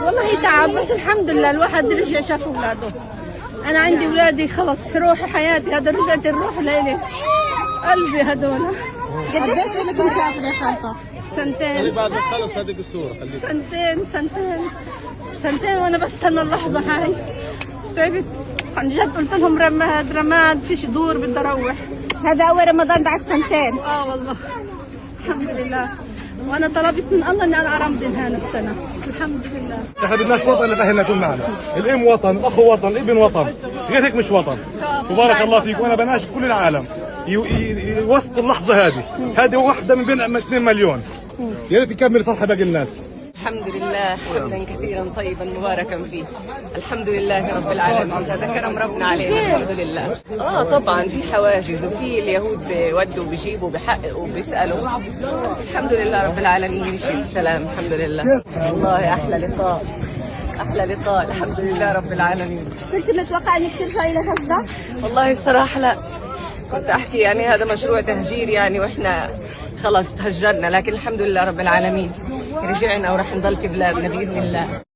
والله تعب، بس الحمد لله الواحد رجع شاف اولاده. انا عندي اولادي خلص روحي حياتي، هذا رجعت الروح لإلي قلبي هذول. قديش لك مسافرة يا خالته؟ سنتين. بعد ما تخلص هذيك الصورة سنتين وانا بستنى اللحظة هاي. تعبت عن جد، قلت لهم رماد فيش دور، بدي اروح. هذا أول رمضان بعد سنتين. والله الحمد لله. وانا طلبت من الله اني انا ارمضي هذا السنة، الحمد لله. احنا بدناش وطن اللي اهلنا يكون معنا، الام وطن، الاخ وطن، الابن وطن، غير هيك مش وطن. وبارك الله فيك، وانا بناشد كل العالم يوثقوا اللحظه هذه واحده من بين 2 مليون. يا ريت يكمل فرحه باقي الناس. الحمد لله حمدا كثيرا طيبا مباركا فيه. الحمد لله رب العالمين، هذا كرم ربنا علينا. الحمد لله. طبعا في حواجز، وفي اليهود بيودوا بيجيبوا بحققوا بيسالوا. الحمد لله رب العالمين مشي بسلام الحمد لله. والله احلى لقاء الحمد لله رب العالمين. كنت متوقعة انك ترجعي لغزة؟ والله الصراحه لا، كنت احكي يعني هذا مشروع تهجير يعني، واحنا خلص تهجرنا، لكن الحمد لله رب العالمين رجعنا وراح نضل في بلادنا باذن الله.